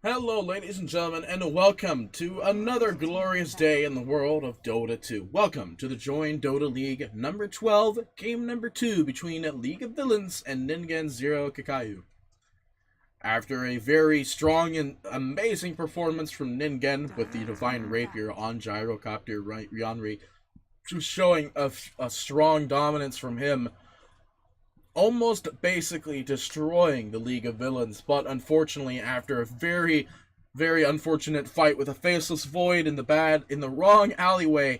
Hello ladies and gentlemen, and welcome to another glorious day in the world of Dota 2. Welcome to the Join Dota League number 12, game number 2 between League of Villains and Ningen 0 Keikaku. After a very strong and amazing performance from Ningen with the Divine Rapier on Gyrocopter Ryanri, showing a strong dominance from him, almost basically destroying the League of Villains, but unfortunately after a very, very unfortunate fight with a faceless void in the wrong alleyway,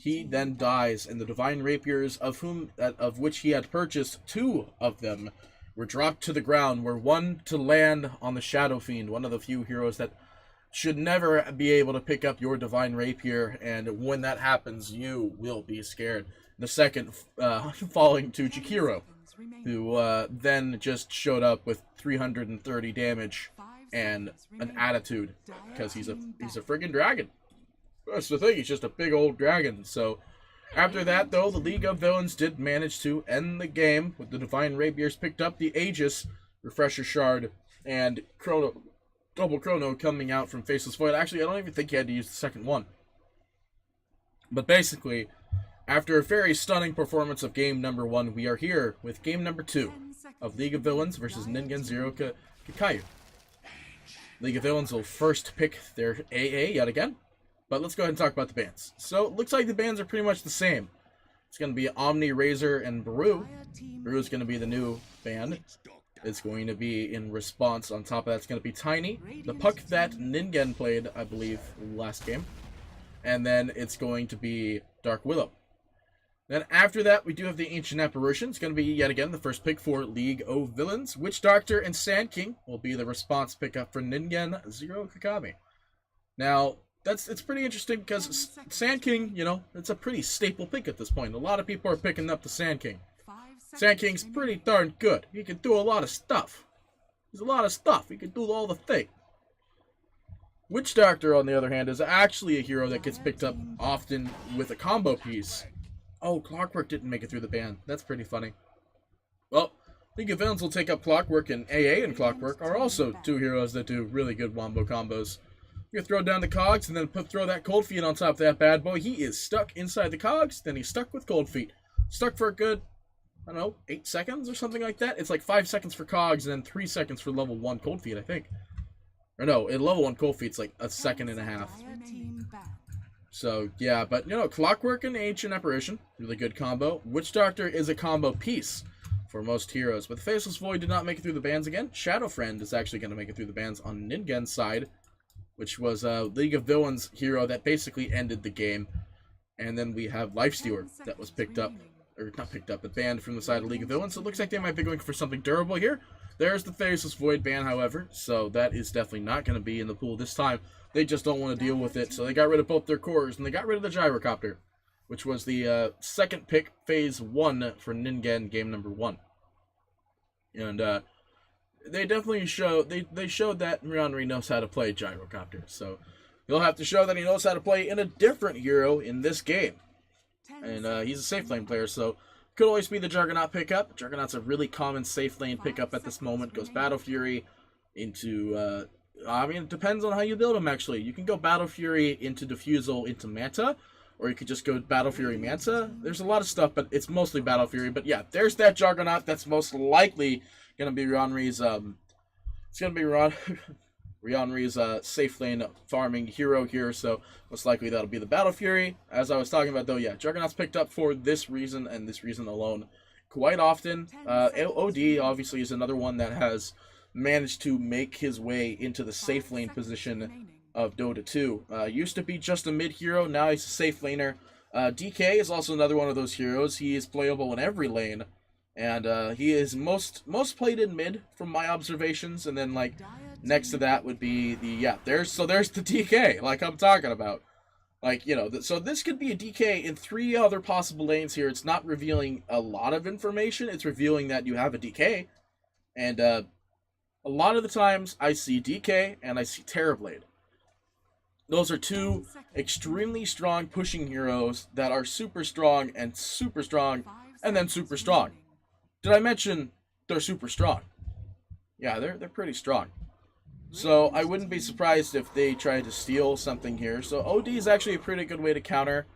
he then dies, and the Divine Rapiers, of which he had purchased 2 of them, were dropped to the ground, were one to land on the Shadow Fiend, one of the few heroes that should never be able to pick up your Divine Rapier, and when that happens, you will be scared. The second falling to Jakiro, who then just showed up with 330 damage and an attitude, because he's a friggin' dragon. That's the thing, he's just a big old dragon. So after that, though, the League of Villains did manage to end the game, with the Divine Rapiers picked up the Aegis, Refresher Shard, and Double Chrono coming out from Faceless Void. Actually, I don't even think he had to use the second one. But basically, after a very stunning performance of game number 1, we are here with game number 2 of League of Villains versus Ningen 0 Keikaku. League of Villains will first pick their AA yet again, but let's go ahead and talk about the bans. So it looks like the bans are pretty much the same. It's going to be Omni, Razor, and Baru. Baru is going to be the new ban. It's going to be in response. On top of that, it's going to be Tiny, the puck that Ningen played, I believe, last game. And then it's going to be Dark Willow. Then after that, we do have the Ancient Apparition. It's going to be, yet again, the first pick for League of Villains. Witch Doctor and Sand King will be the response pickup for Ningen 0 Keikaku. Now, it's pretty interesting because Sand King, you know, it's a pretty staple pick at this point. A lot of people are picking up the Sand King. Sand King's pretty darn good. He can do a lot of stuff. There's a lot of stuff. He can do all the thing. Witch Doctor, on the other hand, is actually a hero that gets picked up often with a combo piece. Oh, Clockwork didn't make it through the ban. That's pretty funny. Well, League of Villains will take up Clockwork, and AA and Clockwork are also 2 heroes that do really good wombo combos. You can throw down the cogs and then throw that Cold Feet on top of that bad boy. He is stuck inside the cogs, then he's stuck with Cold Feet. Stuck for a good, I don't know, 8 seconds or something like that? It's like 5 seconds for cogs and then 3 seconds for level 1 Cold Feet, I think. Or no, in level 1 Cold Feet's like a second and a half. So, yeah, but, you know, Clockwork and Ancient Apparition, really good combo. Witch Doctor is a combo piece for most heroes, but the Faceless Void did not make it through the bans again. Shadow Friend is actually going to make it through the bans on Ningen's side, which was a League of Villains hero that basically ended the game. And then we have Lifestealer that was picked up, or not picked up, but banned from the side of League of Villains. So it looks like they might be going for something durable here. There's the Faceless Void ban, however, so that is definitely not going to be in the pool this time. They just don't want to deal with it, so they got rid of both their cores, and they got rid of the Gyrocopter, which was the second pick, phase 1 for Ningen game number 1. And they definitely showed, they showed that Ryanri knows how to play Gyrocopter, so he'll have to show that he knows how to play in a different hero in this game. And he's a safe lane player, so could always be the Juggernaut pickup. Juggernaut's a really common safe lane pickup at this moment. Goes Battle Fury into, I mean, it depends on how you build him, actually. You can go Battle Fury into Diffusal into Manta, or you could just go Battle Fury Manta. There's a lot of stuff, but it's mostly Battle Fury. But yeah, there's that Juggernaut. That's most likely going to be Ryanri's, it's going to be Ryanri's safe lane farming hero here, so most likely that'll be the Battle Fury. As I was talking about, though, yeah, Juggernaut's picked up for this reason and this reason alone quite often. OD obviously is another one that has managed to make his way into the safe lane position of Dota 2. Used to be just a mid hero, now he's a safe laner. DK is also another one of those heroes. He is playable in every lane, and he is most played in mid from my observations, and then like next to that would be the, yeah, there's the DK, like I'm talking about. Like, you know, so this could be a DK in 3 other possible lanes here. It's not revealing a lot of information. It's revealing that you have a DK. And a lot of the times I see DK and I see Terrorblade. Those are 2 extremely strong pushing heroes that are super strong and then super strong. Did I mention they're super strong? Yeah, they're pretty strong. So I wouldn't be surprised if they try to steal something here. So OD is actually a pretty good way to counter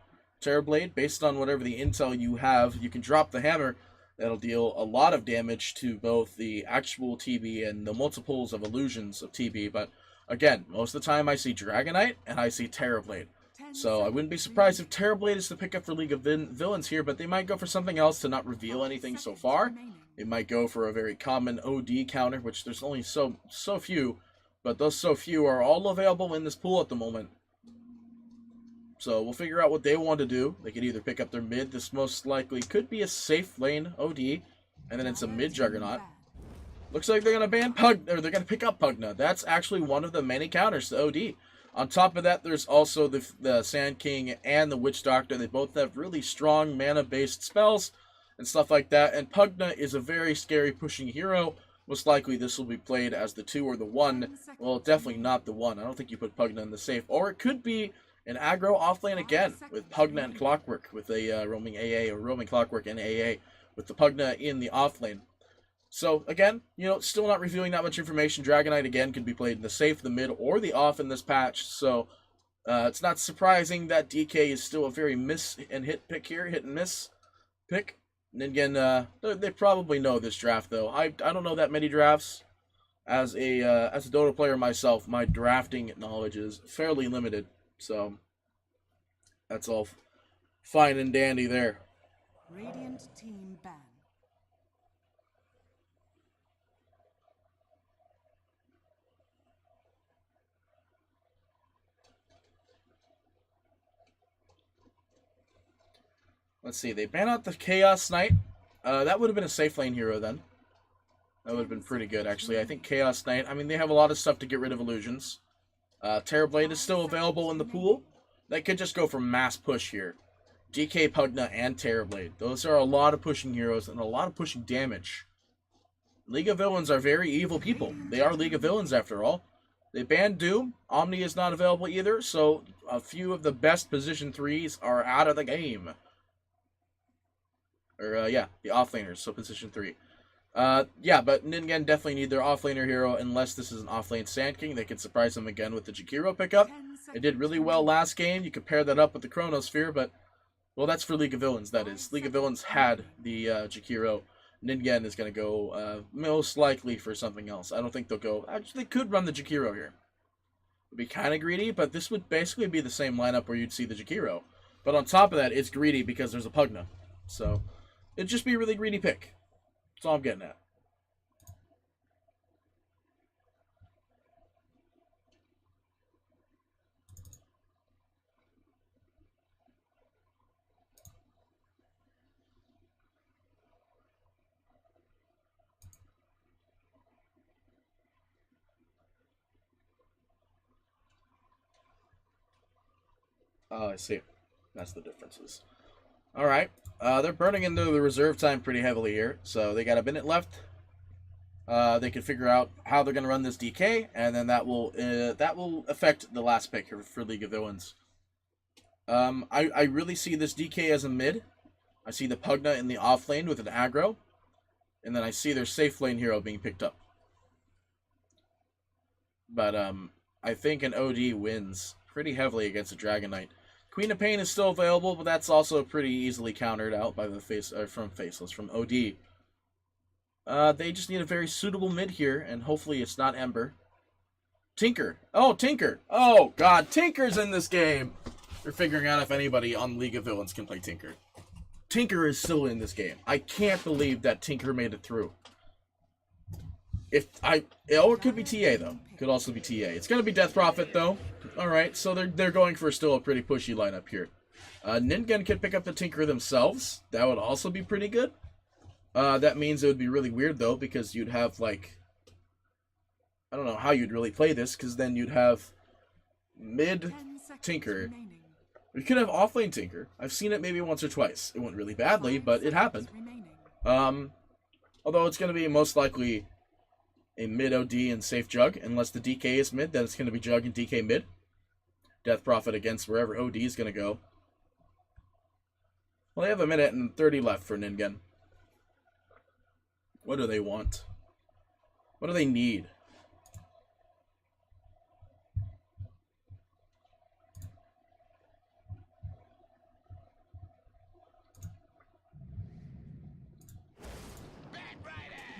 Terrorblade. Based on whatever the intel you have, you can drop the hammer. That'll deal a lot of damage to both the actual TB and the multiples of illusions of TB. But again, most of the time I see Dragonite and I see Terrorblade. So I wouldn't be surprised if Terrorblade is the pickup for League of Villains here, but they might go for something else to not reveal anything so far. They might go for a very common OD counter, which there's only so few, but those so few are all available in this pool at the moment. So we'll figure out what they want to do. They could either pick up their mid. This most likely could be a safe lane OD, and then it's a mid Juggernaut. Looks like they're gonna ban Pug, or they're gonna pick up Pugna. That's actually one of the many counters to OD. On top of that, there's also the Sand King and the Witch Doctor. They both have really strong mana-based spells and stuff like that. And Pugna is a very scary pushing hero. Most likely this will be played as the 2 or the 1. Well, definitely not the 1. I don't think you put Pugna in the safe. Or it could be an aggro offlane again with Pugna and Clockwork with a roaming AA, or roaming Clockwork and AA with the Pugna in the offlane. So, again, still not revealing that much information. Dragonite, again, can be played in the safe, the mid, or the off in this patch. So, it's not surprising that DK is still a very miss and hit pick here. Hit and miss pick. Ningen, they probably know this draft, though. I don't know that many drafts. As a Dota player myself, my drafting knowledge is fairly limited. So, that's all fine and dandy there. Radiant team ban. Let's see, they ban out the Chaos Knight. That would have been a safe lane hero then. That would have been pretty good, actually. I think Chaos Knight, I mean, they have a lot of stuff to get rid of illusions. Terrorblade is still available in the pool. They could just go for mass push here. DK, Pugna, and Terrorblade. Those are a lot of pushing heroes and a lot of pushing damage. League of Villains are very evil people. They are League of Villains, after all. They banned Doom. Omni is not available either, so a few of the best position 3s are out of the game. Or, yeah, the offlaners, so position 3. Yeah, but Ningen definitely need their offlaner hero, unless this is an offlane Sand King. They can surprise them again with the Jakiro pickup. It did really well last game. You could pair that up with the Chronosphere, but, well, that's for League of Villains, that is. League of Villains had the Jakiro. Ningen is going to go most likely for something else. I don't think they'll go... Actually, they could run the Jakiro here. It would be kind of greedy, but this would basically be the same lineup where you'd see the Jakiro. But on top of that, it's greedy because there's a Pugna. So... it'd just be a really greedy pick. That's all I'm getting at. Oh, I see. That's the differences. Alright. They're burning into the reserve time pretty heavily here, so they got a minute left. They can figure out how they're going to run this DK, and then that will affect the last pick for League of Villains. I really see this DK as a mid. I see the Pugna in the off lane with an aggro, and then I see their safe lane hero being picked up. But I think an OD wins pretty heavily against a Dragonite. Queen of Pain is still available, but that's also pretty easily countered out by the from OD. They just need a very suitable mid here, and hopefully it's not Ember. Tinker. Oh, Tinker. Oh, God. Tinker's in this game. They're figuring out if anybody on League of Villains can play Tinker. Tinker is still in this game. I can't believe that Tinker made it through. It could be TA, though. Could also be TA. It's going to be Death Prophet, though. Alright, so they're going for still a pretty pushy lineup here. Ningen could pick up the Tinker themselves. That would also be pretty good. That means it would be really weird, though, because you'd have, like... I don't know how you'd really play this, because then you'd have mid Tinker. You could have offlane Tinker. I've seen it maybe once or twice. It went really badly, but it happened. Although it's going to be most likely a mid OD and safe Jug. Unless the DK is mid, then it's going to be Jug and DK mid. Death Prophet against wherever OD is going to go. Well, they have a minute and 30 left for Ningen. What do they want? What do they need?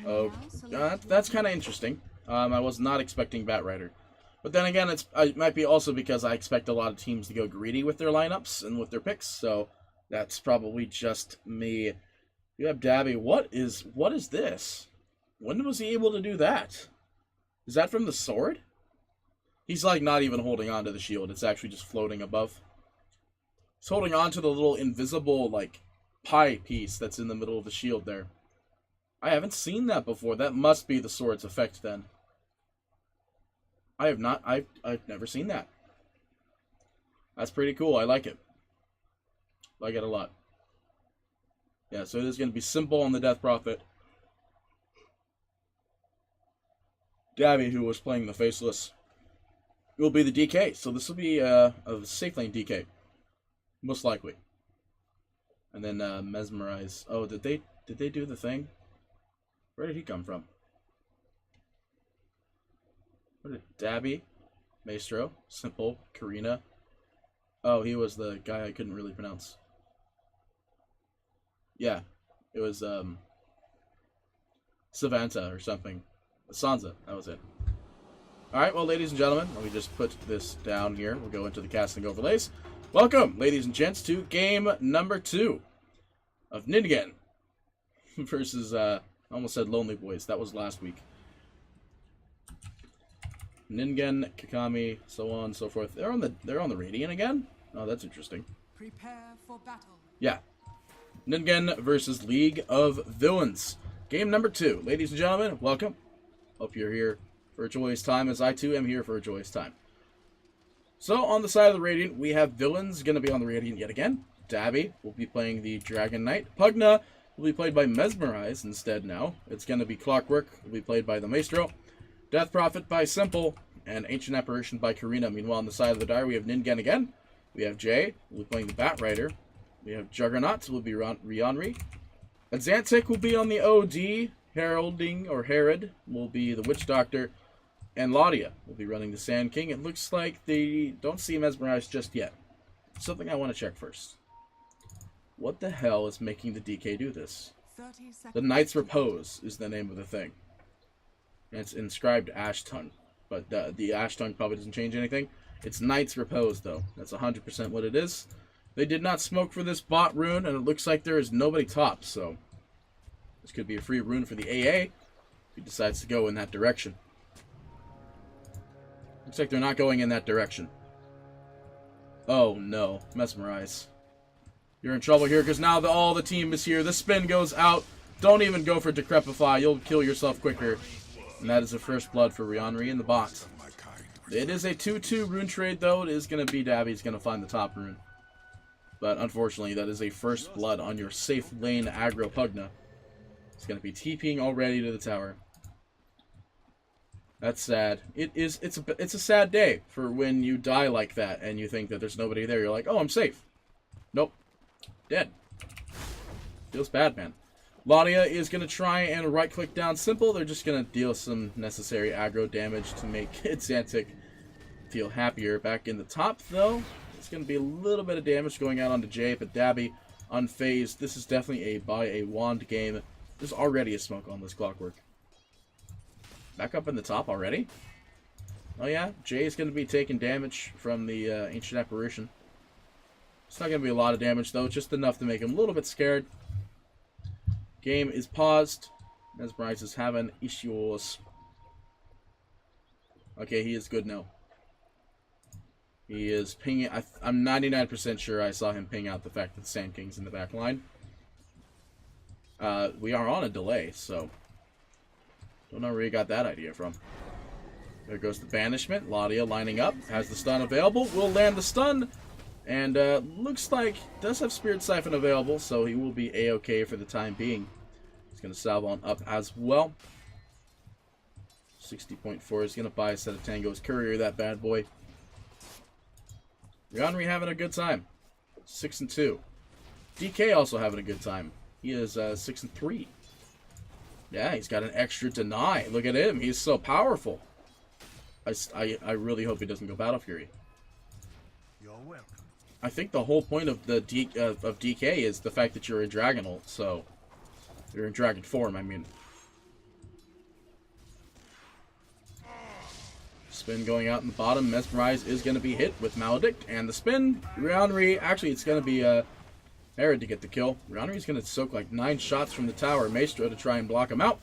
Oh, that's kind of interesting. I was not expecting Bat Rider. But then again, it might be also because I expect a lot of teams to go greedy with their lineups and with their picks, so that's probably just me. You have Dabby. What is this? When was he able to do that? Is that from the sword? He's like not even holding on to the shield. It's actually just floating above. He's holding on to the little invisible like pie piece that's in the middle of the shield there. I haven't seen that before. That must be the sword's effect then. I have not. I've never seen that. That's pretty cool. I like it. I like it a lot. Yeah, so it is going to be simple on the Death Prophet. Dabby, who was playing the Faceless, will be the DK. So this will be a safe lane DK. Most likely. And then Mesmerize. Oh, did they do the thing? Where did he come from? What did Dabby, Maestro, Simple, Karina. Oh, he was the guy I couldn't really pronounce. Yeah, it was Savanta or something. Sansa, that was it. Alright, well, ladies and gentlemen, let me just put this down here. We'll go into the casting overlays. Welcome, ladies and gents, to game number 2 of Ningen versus, I almost said Lonely Boys. That was last week. Ningen, Kakami, so on and so forth. They're on the Radiant again? Oh, that's interesting. Prepare for battle. Yeah. Ningen versus League of Villains. Game number 2. Ladies and gentlemen, welcome. Hope you're here for a joyous time, as I too am here for a joyous time. So, on the side of the Radiant, we have Villains going to be on the Radiant yet again. Dabby will be playing the Dragon Knight. Pugna will be played by Mesmerize instead now. It's going to be Clockwork, will be played by the Maestro. Death Prophet by Simple, and Ancient Apparition by Karina. Meanwhile, on the side of the dire, we have Ningen again. We have Jay, who will be playing the Bat Rider. We have Juggernaut, who will be Rionri. Azantic will be on the OD. Heralding, or Herod, will be the Witch Doctor. And Laudia will be running the Sand King. It looks like they don't see Mesmerized just yet. Something I want to check first. What the hell is making the DK do this? The Knight's Repose is the name of the thing. And it's inscribed Ash Tongue. But the Ash Tongue probably doesn't change anything. It's Knight's Repose, though. That's 100% what it is. They did not smoke for this bot rune, and it looks like there is nobody top, so this could be a free rune for the AA if he decides to go in that direction. Looks like they're not going in that direction. Oh, no. Mesmerize. You're in trouble here, because now all the team is here. The spin goes out. Don't even go for Decrepify. You'll kill yourself quicker. And that is the first blood for Rionri in the bot. It is a 2-2 rune trade, though. It is going to be Dabby's going to find the top rune. But unfortunately, that is a first blood on your safe lane aggro Pugna. It's going to be TPing already to the tower. That's sad. It's a sad day for when you die like that and you think that there's nobody there. You're like, oh, I'm safe. Nope. Dead. Feels bad, man. Laudia is going to try and right-click down Simple. They're just going to deal some necessary aggro damage to make Xantic feel happier. Back in the top, though, it's going to be a little bit of damage going out onto Jay, but Dabby unfazed. This is definitely a buy a wand game. There's already a smoke on this Clockwork. Back up in the top already? Oh yeah, Jay is going to be taking damage from the Ancient Apparition. It's not going to be a lot of damage, though, just enough to make him a little bit scared. Game is paused. Mesmerize is having issues. Okay, he is good now. He is pinging. I'm 99% sure I saw him ping out the fact that the Sand King's in the back line. We are on a delay, so don't know where he got that idea from. There goes the Banishment. Laudia lining up. Has the stun available. Will land the stun. And looks like does have Spirit Siphon available, so he will be A-okay for the time being. He's going to salve on up as well. 60.4 is going to buy a set of Tango's Courier, that bad boy. Rionri having a good time. 6-2. DK also having a good time. He is 6-3. Yeah, he's got an extra deny. Look at him. He's so powerful. I really hope he doesn't go Battle Fury. You're welcome. I think the whole point of the of DK is the fact that you're in Dragon ult, so you're in Dragon form, I mean. Spin going out in the bottom. Mesmerize is going to be hit with Maledict, and the spin. Rionry, actually, it's going to be Herod to get the kill. Rionry's going to soak like 9 shots from the tower. Maestro to try and block him out.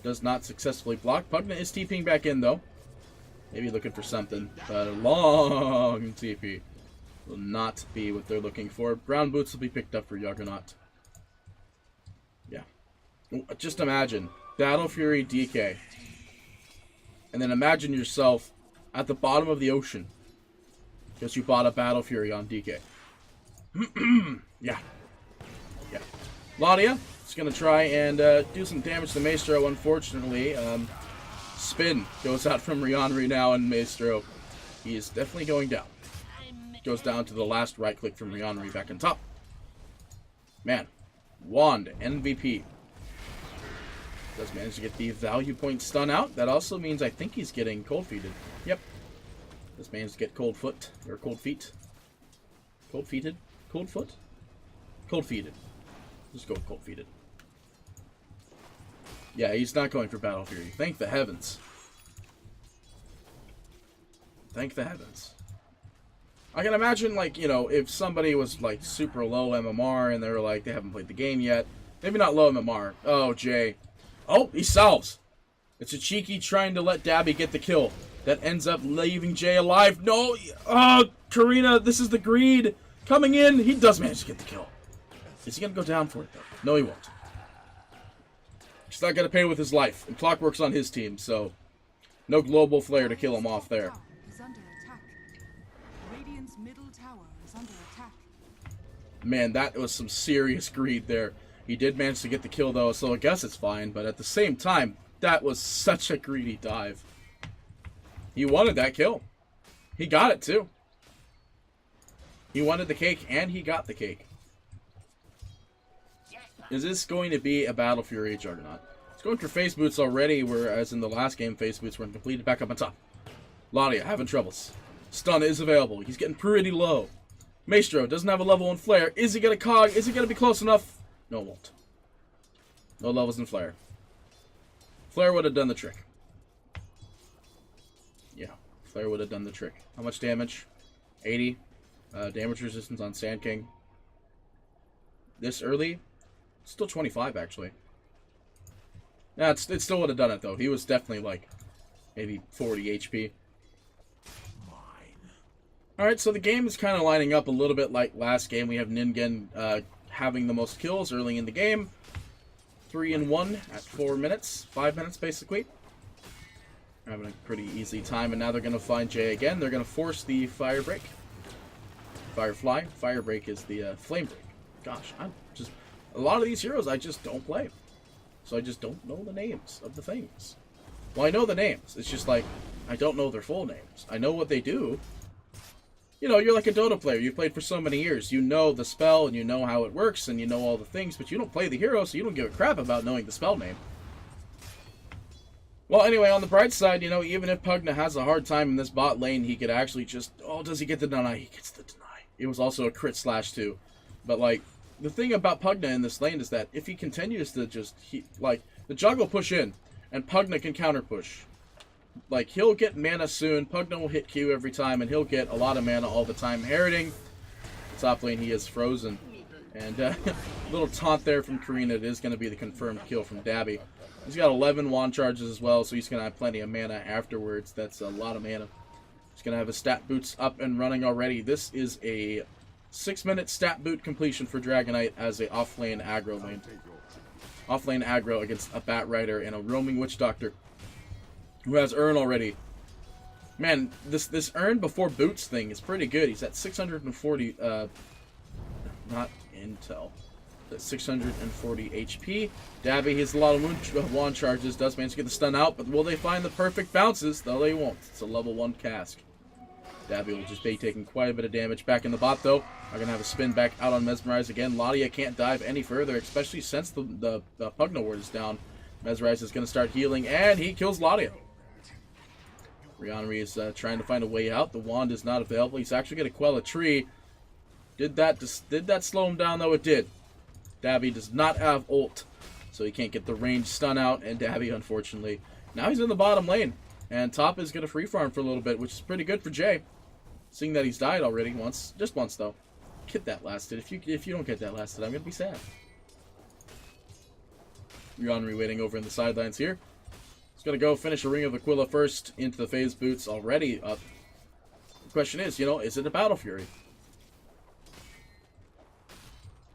Does not successfully block. Pugna is TPing back in, though. Maybe looking for something, but a long TP will not be what they're looking for. Brown boots will be picked up for Juggernaut. Yeah. Just imagine Battle Fury DK. And then imagine yourself at the bottom of the ocean because you bought a Battle Fury on DK. Yeah. Yeah. Ladia is going to try and do some damage to Maestro, unfortunately. Spin goes out from Rionry now, and Maestro, he is definitely going down. Goes down to the last right click from Rionry back on top. Man, Wand, MVP. Does manage to get the value point stun out. That also means I think he's getting cold feeted. Yep. Does manage to get cold foot, or cold feet. Cold feeted? Cold foot? Cold feeted. Just go with cold feeted. Yeah, he's not going for Battle Fury. Thank the heavens. Thank the heavens. I can imagine, like, you know, if somebody was, like, super low MMR and they were like, they haven't played the game yet. Maybe not low MMR. Oh, Jay. Oh, he solves. It's a cheeky trying to let Dabby get the kill. That ends up leaving Jay alive. No. Oh, Karina, this is the greed. Coming in. He does manage to get the kill. Is he going to go down for it, though? No, he won't. He's not going to pay with his life. And Clockwork's on his team, so no global flare to kill him off there. Is under attack. Radiant's middle tower is under attack. Man, that was some serious greed there. He did manage to get the kill, though, so I guess it's fine. But at the same time, that was such a greedy dive. He wanted that kill. He got it, too. He wanted the cake, and he got the cake. Is this going to be a Battle Fury Juggernaut? It's going for face boots already, whereas in the last game, face boots weren't completed. Back up on top. Ladia having troubles. Stun is available. He's getting pretty low. Maestro doesn't have a level 1 flare. Is he going to cog? Is he going to be close enough? No, it won't. No levels in flare. Flare would have done the trick. Yeah, flare would have done the trick. How much damage? 80. Damage resistance on Sand King. This early? Still 25, actually. Yeah, it still would have done it, though. He was definitely, like, maybe 40 HP. Alright, so the game is kind of lining up a little bit like last game. We have Ningen having the most kills early in the game. 3-1 at 4 minutes. 5 minutes, basically. Having a pretty easy time, and now they're going to find Jay again. They're going to force the Fire Break. Firefly. Fire Break is the Flame Break. Gosh, I'm just... A lot of these heroes I just don't play. So I just don't know the names of the things. Well, I know the names. It's just like, I don't know their full names. I know what they do. You know, you're like a Dota player. You've played for so many years. You know the spell, and you know how it works, and you know all the things, but you don't play the hero, so you don't give a crap about knowing the spell name. Well, anyway, on the bright side, you know, even if Pugna has a hard time in this bot lane, he could actually just... Oh, does he get the deny? He gets the deny. It was also a crit slash, too. But, like, the thing about Pugna in this lane is that if he continues to just... like, the jungle push in, and Pugna can counter push. Like, he'll get mana soon. Pugna will hit Q every time, and he'll get a lot of mana all the time. Heralding, top lane, he is frozen. And little taunt there from Karina. It is going to be the confirmed kill from Dabby. He's got 11 wand charges as well, so he's going to have plenty of mana afterwards. That's a lot of mana. He's going to have his stat boots up and running already. This is a 6-minute stat boot completion for Dragonite as a off-lane aggro lane. Off-lane aggro against a Bat Rider and a roaming Witch Doctor who has Urn already. Man, this Urn before boots thing is pretty good. He's at 640, not intel. That's 640 HP. Dabby has a lot of wand charges, does manage to get the stun out, but will they find the perfect bounces? No, they won't. It's a level 1 cask. Dabby will just be taking quite a bit of damage. Back in the bot, though. Are going to have a spin back out on Mesmerize again. Ladia can't dive any further, especially since the Pugna ward is down. Mesmerize is going to start healing, and he kills Ladia. Rihanri is trying to find a way out. The wand is not available. He's actually going to quell a tree. Did that slow him down, though? It did. Dabby does not have ult, so he can't get the range stun out, and Dabby, unfortunately, now he's in the bottom lane. And top is going to free farm for a little bit, which is pretty good for Jay. Seeing that he's died already once. Just once, though. Get that lasted. If you don't get that lasted, I'm going to be sad. Rihanri waiting over in the sidelines here. He's going to go finish a Ring of Aquila first into the phase boots already up. The question is, is it a Battle Fury?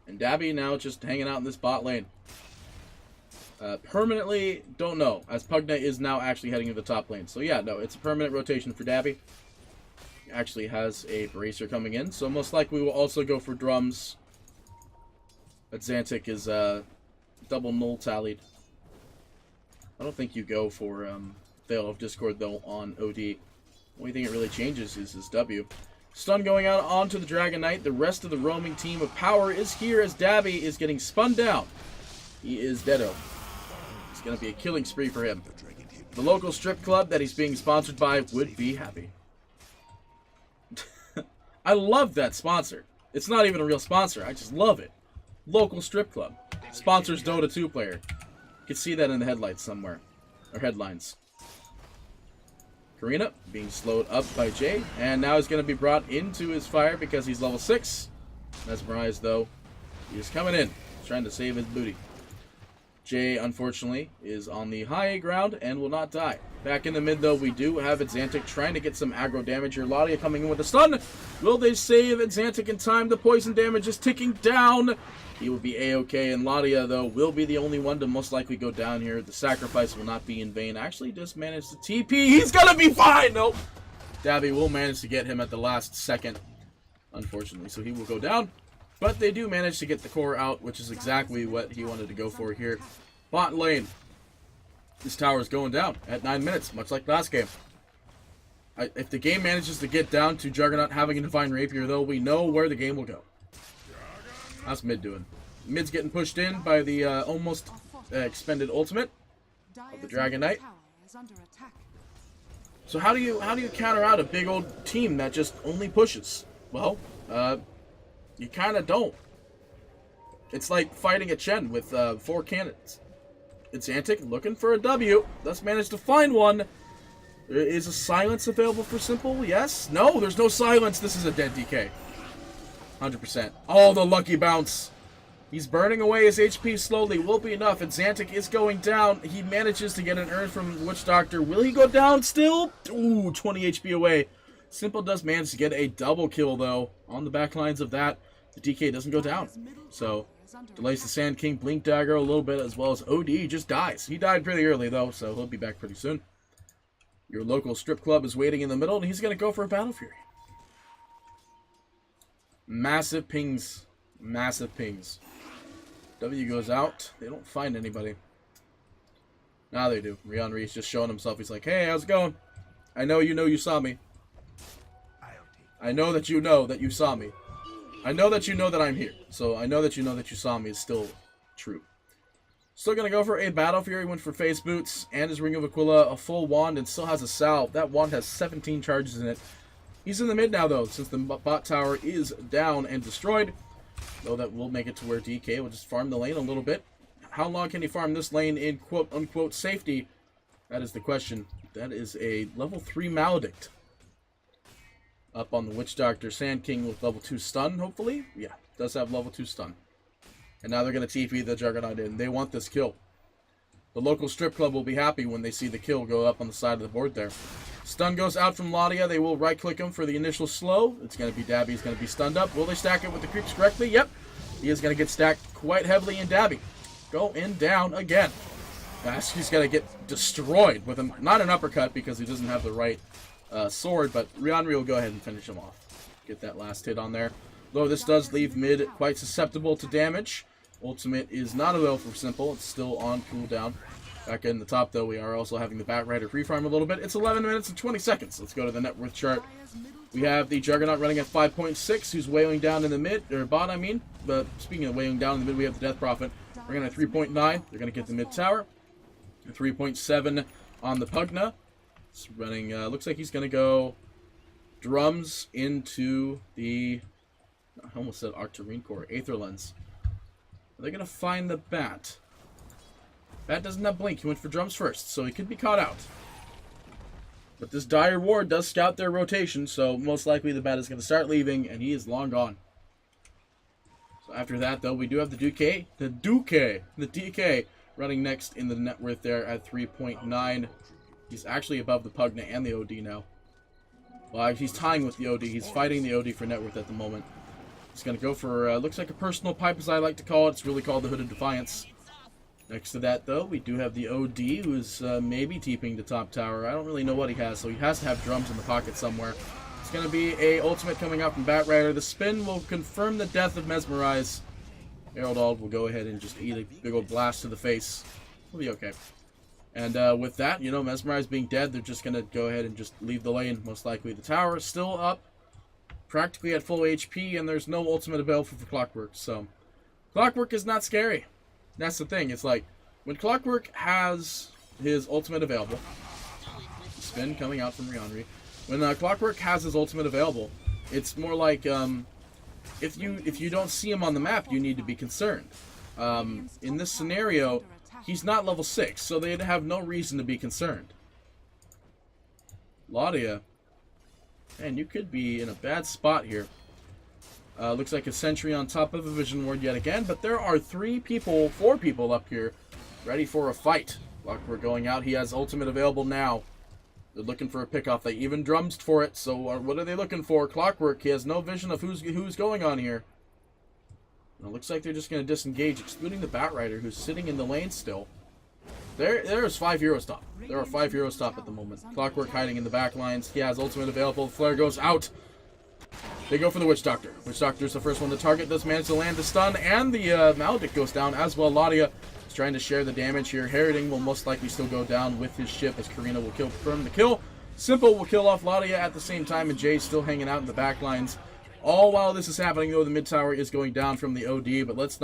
And Dabby now just hanging out in this bot lane. Permanently, don't know, as Pugna is now actually heading to the top lane. So yeah, no, it's a permanent rotation for Dabby. He actually has a Bracer coming in, so most likely we will also go for drums. But Xantic is double null tallied. I don't think you go for Veil of Discord, though, on OD. Only thing it really changes is his W. Stun going out onto the Dragon Knight. The rest of the roaming team of power is here as Dabby is getting spun down. He is deado. It's going to be a killing spree for him. The local strip club that he's being sponsored by would be happy. I love that sponsor. It's not even a real sponsor. I just love it. Local strip club. Sponsors Dota 2 player. You can see that in the headlights somewhere. Or headlines. Karina being slowed up by Jay. And now he's going to be brought into his fire because he's level 6. Mesmerized, though. He's coming in. Trying to save his booty. Jay, unfortunately, is on the high ground and will not die. Back in the mid, though, we do have Xantic trying to get some aggro damage here. Ladia coming in with a stun. Will they save Xantic in time? The poison damage is ticking down. He will be A-OK, and Ladia, though, will be the only one to most likely go down here. The sacrifice will not be in vain. Actually, just managed to TP. He's going to be fine! Nope. Dabby will manage to get him at the last second, unfortunately, so he will go down. But they do manage to get the core out, which is exactly what he wanted to go for here. Bot lane. This tower is going down at 9 minutes, much like last game. If the game manages to get down to Juggernaut having a Divine Rapier, though, we know where the game will go. How's mid doing? Mid's getting pushed in by the almost expended ultimate of the Dragon Knight. So how do you counter out a big old team that just only pushes? Well, you kind of don't. It's like fighting a Chen with 4 cannons. It's Xantic looking for a W. Thus managed to find one. There is a silence available for Simple? Yes? No, there's no silence. This is a dead DK. 100%. Oh, the lucky bounce. He's burning away his HP slowly. Will be enough. And Xantic is going down. He manages to get an urn from Witch Doctor. Will he go down still? Ooh, 20 HP away. Simple does manage to get a double kill, though. On the back lines of that, the DK doesn't go down. So, delays the Sand King Blink Dagger a little bit, as well as OD just dies. He died pretty early, though, so he'll be back pretty soon. Your local strip club is waiting in the middle, and he's going to go for a Battle Fury. Massive pings. Massive pings. W goes out. They don't find anybody. Now they do. Rihanri is just showing himself. He's like, hey, how's it going? I know you saw me. I know that you know that you saw me. I know that you know that I'm here. So I know that you saw me is still true. Still going to go for a Battle Fury. Went for face boots and his Ring of Aquila, a full wand, and still has a salve. That wand has 17 charges in it. He's in the mid now, though, since the bot tower is down and destroyed. Though that will make it to where DK will just farm the lane a little bit. How long can he farm this lane in quote-unquote safety? That is the question. That is a level 3 Maledict. Up on the Witch Doctor. Sand King with level 2 stun, hopefully. Yeah, does have level 2 stun. And now they're going to TP the Juggernaut in. They want this kill. The local strip club will be happy when they see the kill go up on the side of the board there. Stun goes out from Ladia. They will right-click him for the initial slow. It's going to be Dabby. He's going to be stunned up. Will they stack it with the creeps correctly? Yep. He is going to get stacked quite heavily in Dabby. Going down again. He's going to get destroyed with him. Not an uppercut because he doesn't have the right sword, but Rihanri will go ahead and finish him off. Get that last hit on there. Though this does leave mid quite susceptible to damage. Ultimate is not available for Simple. It's still on cooldown. Back in the top, though, we are also having the Batrider free farm a little bit. It's 11 minutes and 20 seconds. Let's go to the net worth chart. We have the Juggernaut running at 5.6, who's weighing down in the mid, or bot, I mean. But speaking of weighing down in the mid, we have the Death Prophet. We're going to 3.9. They're going to get the mid tower. 3.7 on the Pugna. It's running, looks like he's going to go drums into the, I almost said Arcturine Core, Aether Lens. Are they going to find the Bat? Bat doesn't have blink. He went for drums first, so he could be caught out. But this Dire Ward does scout their rotation, so most likely the Bat is going to start leaving, and he is long gone. So after that, though, we do have the DK running next in the net worth there at 3.9. He's actually above the Pugna and the OD now. Well, he's tying with the OD. He's fighting the OD for net worth at the moment. He's going to go for, looks like a personal pipe, as I like to call it. It's really called the Hooded Defiance. Next to that, though, we do have the OD, who's maybe TPing the top tower. I don't really know what he has, so he has to have drums in the pocket somewhere. It's going to be a ultimate coming out from Batrider. The spin will confirm the death of Mesmerize. Heraldald will go ahead and just eat a big old blast to the face. We'll be okay. And with that, you know, Mesmerize being dead, they're just going to go ahead and just leave the lane, most likely. The tower is still up, practically at full HP, and there's no ultimate available for Clockwork. So, Clockwork is not scary. That's the thing. It's like, when Clockwork has his ultimate available, spin coming out from Rionri, when Clockwork has his ultimate available, it's more like, if you don't see him on the map, you need to be concerned. In this scenario, he's not level 6, so they'd have no reason to be concerned. Laudia, man, you could be in a bad spot here. Looks like a sentry on top of a vision ward yet again, but there are 4 people up here ready for a fight. Clockwork going out. He has ultimate available now. They're looking for a pickoff. They even drummed for it, so what are they looking for? Clockwork, he has no vision of who's going on here. It looks like they're just going to disengage, excluding the Batrider, who's sitting in the lane still. There's 5 heroes top. There are 5 heroes top at the moment. Clockwork hiding in the back lines. He has ultimate available. Flare goes out. They go for the Witch Doctor. Witch Doctor's the first one to target. Does manage to land the stun, and the Maledict goes down as well. Laudia is trying to share the damage here. Heralding will most likely still go down with his ship, as Karina will confirm the kill. Simple will kill off Laudia at the same time, and Jay's still hanging out in the back lines. All while this is happening, though, the mid tower is going down from the OD, but let's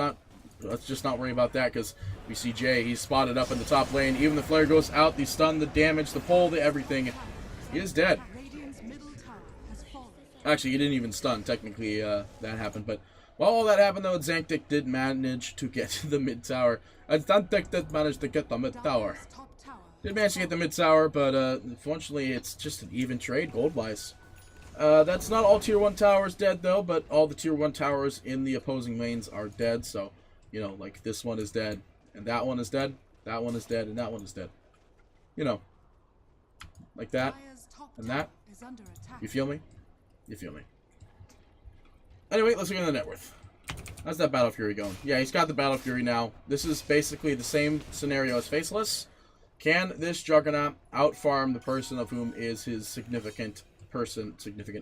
just not worry about that, because we see Jay. He's spotted up in the top lane. Even the flare goes out, the stun, the damage, the pull, the everything. He is dead. Actually, he didn't even stun. Technically, that happened. But while all that happened, though, Xantic did manage to get to the mid tower. Xantic did manage to get the mid tower. Did manage to get the mid tower, but unfortunately, it's just an even trade gold-wise. That's not all tier 1 towers dead, though, but all the tier 1 towers in the opposing lanes are dead. So, you know, like this one is dead, and that one is dead, that one is dead, and that one is dead. You know, like that, and that. You feel me? You feel me? Anyway, let's look at the net worth. How's that Battle Fury going? Yeah, he's got the Battle Fury now. This is basically the same scenario as Faceless. Can this Juggernaut outfarm the person of whom is his significant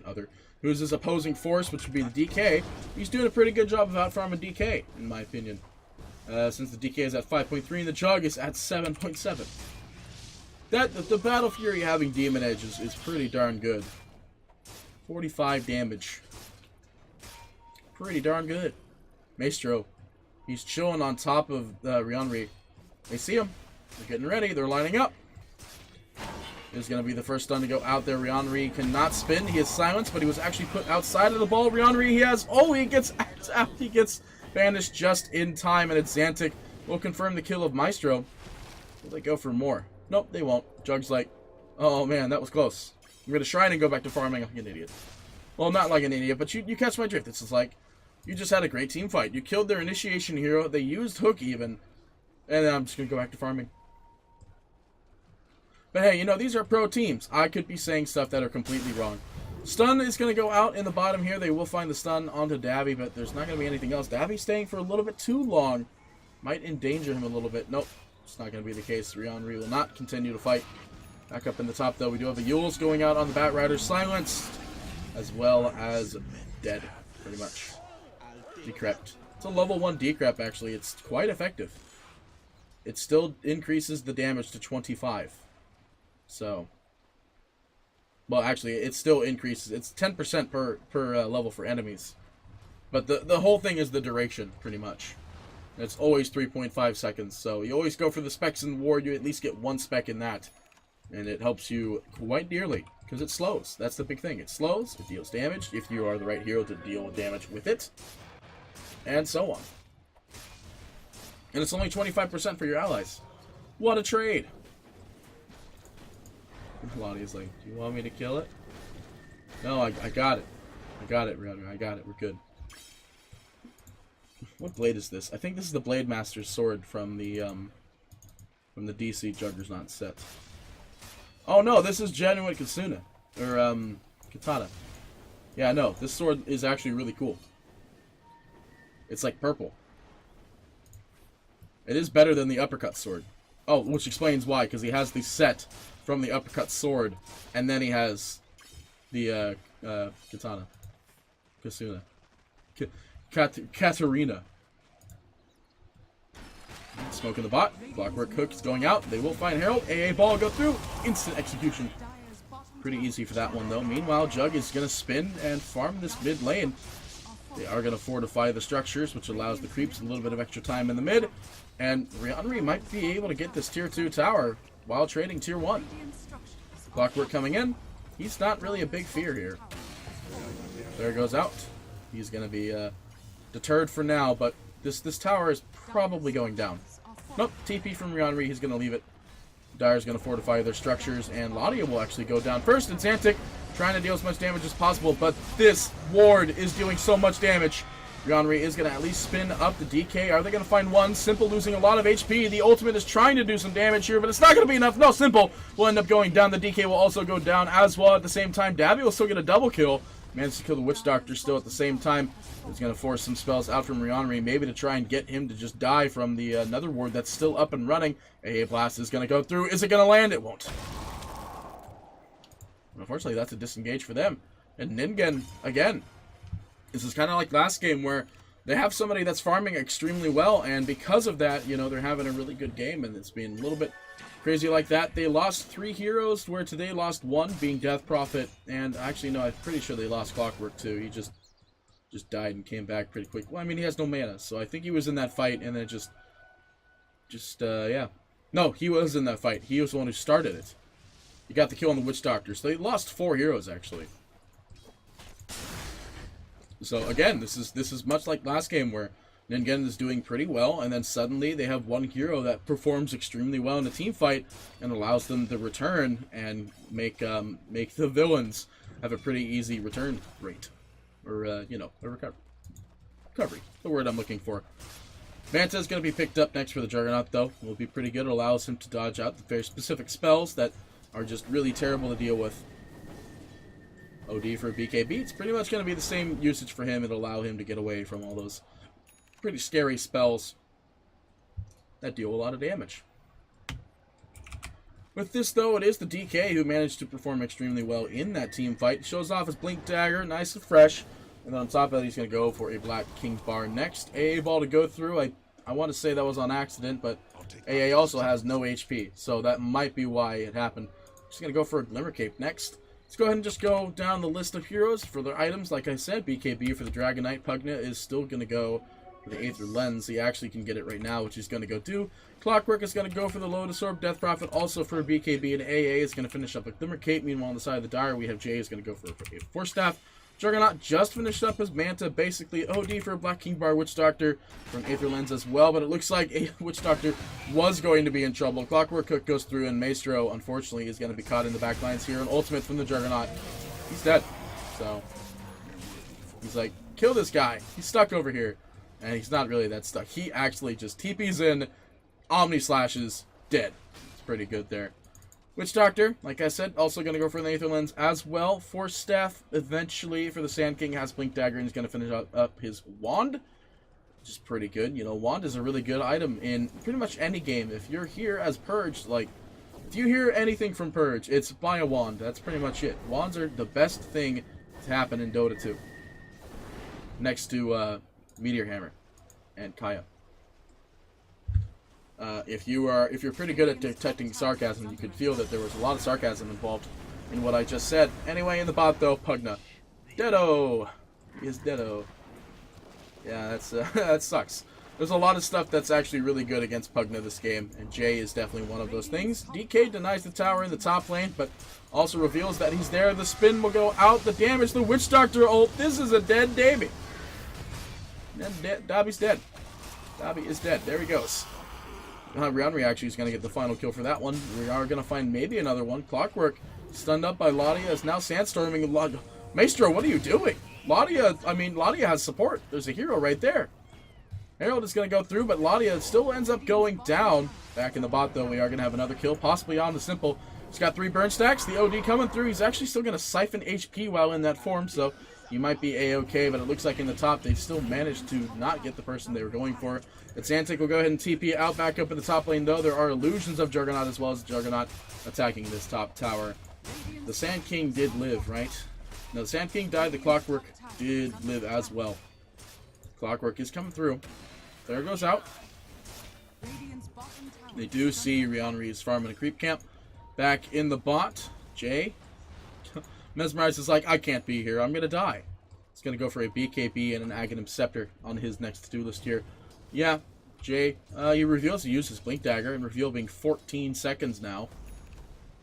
other, who's his opposing force, which would be the DK? He's doing a pretty good job of outfarming DK, in my opinion. Since the DK is at 5.3 and the Jug is at 7.7. The Battle Fury having Demon Edge is pretty darn good. 45 damage. Pretty darn good. Maestro. He's chilling on top of Rionri. They see him. They're getting ready. They're lining up. This is going to be the first stun to go out there. Rionri cannot spin. He is silenced, but he was actually put outside of the ball. Rionri, he has... Oh, he gets out. He gets banished just in time, and it's Xantic. Will confirm the kill of Maestro. Will they go for more? Nope, they won't. Jug's like, oh man, that was close. I'm going to shrine and go back to farming like an idiot. Well, not like an idiot, but you catch my drift. It's just like, you just had a great team fight. You killed their initiation hero. They used Hook even. And then I'm just going to go back to farming. But hey, you know, these are pro teams. I could be saying stuff that are completely wrong. Stun is going to go out in the bottom here. They will find the stun onto Davy, but there's not going to be anything else. Davy staying for a little bit too long might endanger him a little bit. Nope, it's not going to be the case. Rionri will not continue to fight. Back up in the top, though, we do have the Yules going out on the Batrider, silenced, as well as dead, pretty much. Decrept. It's a level 1 decrep, actually. It's quite effective. it still increases the damage to 25. So, well, actually, it still increases. It's 10% per level for enemies. But the whole thing is the duration, pretty much. It's always 3.5 seconds. So you always go for the specs in War. You at least get 1 spec in that. And it helps you quite dearly. Because it slows. That's the big thing. It slows. It deals damage. If you are the right hero to deal with damage with it. And so on. And it's only 25% for your allies. What a trade! Lottie's like, do you want me to kill it? No, I got it. I got it, Rihanna. I got it. We're good. What blade is this? I think this is the Blade Master's sword from the DC Juggernaut set. Oh no, this is genuine Kasuna. Or, Katana. Yeah, no, this sword is actually really cool. It's like purple. It is better than the uppercut sword. Oh, which explains why, because he has the set from the uppercut sword, and then he has the katana. Kasuna. Katarina. Smoking the bot. Clockwork Cook is going out. They will find Herald. AA ball go through. Instant execution. Pretty easy for that one, though. Meanwhile, Jug is going to spin and farm this mid lane. They are going to fortify the structures, which allows the creeps a little bit of extra time in the mid. And Rihanri might be able to get this tier 2 tower while trading tier 1. Clockwork coming in. He's not really a big fear here. There goes out. He's going to be deterred for now, but this tower is probably going down. Nope, TP from Rihanri. He's going to leave it. Dire's going to fortify their structures, and Ladia will actually go down first. And Xantic trying to deal as much damage as possible, but this ward is doing so much damage. Rihanri is going to at least spin up the DK. Are they going to find one? Simple losing a lot of HP. The ultimate is trying to do some damage here, but it's not going to be enough. No, Simple will end up going down. The DK will also go down as well at the same time. Dabby will still get a double kill. Managed to kill the Witch Doctor still at the same time. He's going to force some spells out from Rihanri, maybe to try and get him to just die from the another ward that's still up and running. AA Blast is going to go through. Is it going to land? It won't. Unfortunately, that's a disengage for them. And Ningen, again, this is kind of like last game where they have somebody that's farming extremely well, and because of that, you know, they're having a really good game, and it's been a little bit crazy like that. They lost 3 heroes, where today lost 1, being Death Prophet, and actually, no, I'm pretty sure they lost Clockwork too. He just died and came back pretty quick. Well, I mean, he has no mana, so I think he was in that fight, and then yeah. No, he was in that fight. He was the one who started it. He got the kill on the Witch Doctor, so they lost 4 heroes, actually. So, again, this is much like last game, where Ningen is doing pretty well, and then suddenly they have one hero that performs extremely well in a team fight and allows them to return and make the villains have a pretty easy return rate. Or, you know, a recovery. The word I'm looking for. Manta is going to be picked up next for the Juggernaut, though. Will be pretty good. It allows him to dodge out the very specific spells that are just really terrible to deal with. OD for BKB. It's pretty much going to be the same usage for him. It'll allow him to get away from all those pretty scary spells that deal a lot of damage. With this, though, it is the DK who managed to perform extremely well in that team fight. Shows off his Blink Dagger, nice and fresh. And then on top of that, he's going to go for a Black King's Bar next. AA ball to go through. I want to say that was on accident, but AA also has no HP, so that might be why it happened. Just going to go for a Glimmer Cape next. Let's go ahead and just go down the list of heroes for their items. Like I said, BKB for the Dragon Knight. Pugna is still going to go for the Aether Lens. He actually can get it right now, which he's going to go do. Clockwork is going to go for the Lotus Orb. Death Prophet also for BKB, and AA is going to finish up a Glimmer Cape. Meanwhile, on the side of the Dire, we have Jay is going to go for a Force Staff. Juggernaut just finished up his Manta, basically OD for a Black King Bar Witch Doctor from Aether Lens as well, but it looks like a Witch Doctor was going to be in trouble. Clockwork Cook goes through, and Maestro, unfortunately, is going to be caught in the backlines here. An ultimate from the Juggernaut. He's dead. So, he's like, kill this guy. He's stuck over here. And he's not really that stuck. He actually just TP's in, Omni Slashes, dead. It's pretty good there. Witch Doctor, like I said, also going to go for the Aether Lens as well. Force Staff, eventually, for the Sand King, has Blink Dagger, and he's going to finish up his Wand, which is pretty good. You know, Wand is a really good item in pretty much any game. If you're here as Purge, like, if you hear anything from Purge, it's buy a Wand. That's pretty much it. Wands are the best thing to happen in Dota 2. Next to, Meteor Hammer and Kaya. If you're pretty good at detecting sarcasm, you could feel that there was a lot of sarcasm involved in what I just said. Anyway, in the bot though, Pugna, Deado, he is Deado. Yeah, that's that sucks. There's a lot of stuff that's actually really good against Pugna this game, and Jay is definitely one of those things. DK denies the tower in the top lane, but also reveals that he's there. The spin will go out, the damage, the Witch Doctor ult. This is a dead Davy. Dobby's dead. Dobby is dead. There he goes. Rianri actually is going to get the final kill for that one. We are going to find maybe another one. Clockwork stunned up by Ladia is now sandstorming. Maestro, what are you doing? Ladia has support. There's a hero right there. Herald is going to go through, but Ladia still ends up going down. Back in the bot, though, we are going to have another kill, possibly on the simple. He's got 3 burn stacks. The OD coming through. He's actually still going to siphon HP while in that form, so you might be A-okay, but it looks like in the top they still managed to not get the person they were going for. Xantic will go ahead and TP out back up in the top lane, though. There are illusions of Juggernaut as well as Juggernaut attacking this top tower. The Sand King did live, right? No, the Sand King died. The Clockwork did live as well. Clockwork is coming through. There goes out. They do see Rianri is farming a creep camp. Back in the bot, Jay. Mesmerize is like, I can't be here. I'm going to die. He's going to go for a BKB and an Aghanim Scepter on his next to-do list here. Yeah, Jay, he reveals he uses Blink Dagger, and reveal being 14 seconds now.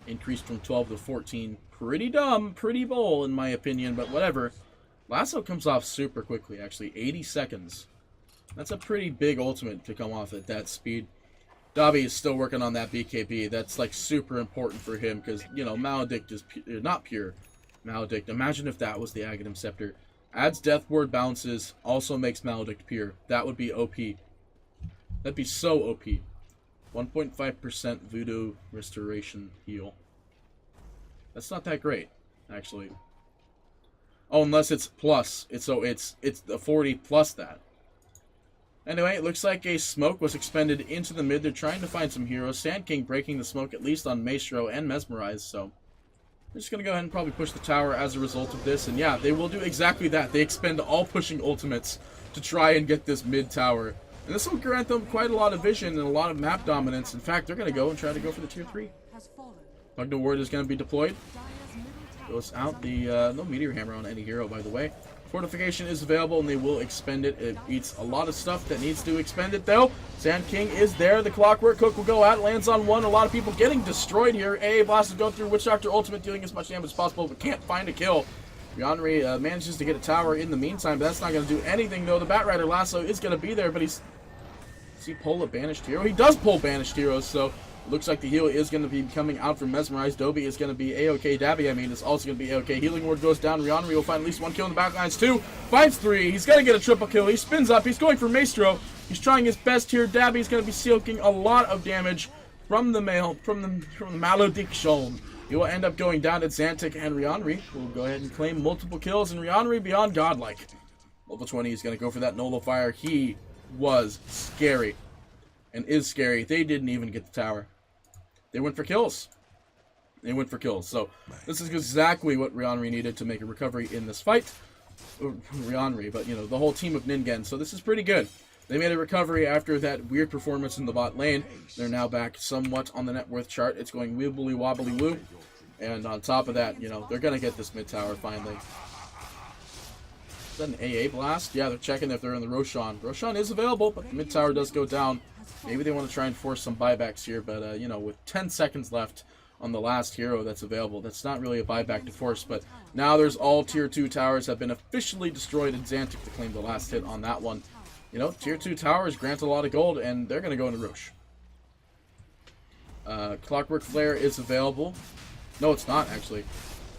Increased from 12 to 14. Pretty dumb, pretty bold in my opinion, but whatever. Lasso comes off super quickly, actually. 80 seconds. That's a pretty big ultimate to come off at that speed. Dobby is still working on that BKB. That's like super important for him because, you know, Maledict is not pure. Maledict, imagine if that was the Aghanim Scepter. Adds Death Ward bounces, also makes Maledict pure. That would be OP. That'd be so OP. 1.5% Voodoo Restoration heal. That's not that great, actually. Oh, unless it's plus. It's the 40 plus that. Anyway, it looks like a smoke was expended into the mid. They're trying to find some heroes. Sand King breaking the smoke at least on Maestro and Mesmerize, so they're just going to go ahead and probably push the tower as a result of this. And yeah, they will do exactly that. They expend all pushing ultimates to try and get this mid tower. And this will grant them quite a lot of vision and a lot of map dominance. In fact, they're going to go and try to go for the tier 3. Pugna Ward is going to be deployed. Goes out the no Meteor Hammer on any hero, by the way. Fortification is available, and they will expend it. It eats a lot of stuff that needs to expend it, though. Sand King is there. The Clockwork Cook will go out. Lands on one. A lot of people getting destroyed here. AA Blast will go through. Witch Doctor Ultimate dealing as much damage as possible, but can't find a kill. Rianri manages to get a tower in the meantime, but that's not going to do anything, though. The Batrider Lasso is going to be there, but he's... Does he pull a Banished Hero? He does pull Banished Heroes, so... Looks like the heal is going to be coming out from Mesmerize. Dobby is going to be A-OK. Dabby, is also going to be A-OK. Healing Ward goes down. Rianri will find at least one kill in the backlines, too. Finds 3. He's going to get a triple kill. He spins up. He's going for Maestro. He's trying his best here. Dabby is going to be soaking a lot of damage from the Malediction. He will end up going down to Xantic, and Rianri will go ahead and claim multiple kills. And Rianri beyond godlike. Level 20 is going to go for that Nullifier. He was scary. And is scary. They didn't even get the tower. They went for kills. They went for kills. So this is exactly what Rianri needed to make a recovery in this fight. Rianri, but you know, the whole team of Ningen. So this is pretty good. They made a recovery after that weird performance in the bot lane. They're now back somewhat on the net worth chart. It's going wibbly wobbly woo. And on top of that, you know, they're going to get this mid tower finally. Is that an AA blast? Yeah, they're checking if they're in the Roshan. Roshan is available, but the mid tower does go down. Maybe they want to try and force some buybacks here, but, you know, with 10 seconds left on the last hero that's available, that's not really a buyback to force. But now there's all Tier 2 towers have been officially destroyed, and Xantic to claim the last hit on that one. You know, Tier 2 towers grant a lot of gold, and they're going to go into Roche. Clockwork Flare is available. No, it's not, actually.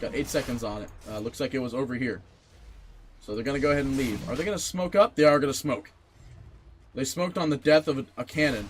Got 8 seconds on it. Looks like it was over here. So they're going to go ahead and leave. Are they going to smoke up? They are going to smoke. They smoked on the death of a cannon.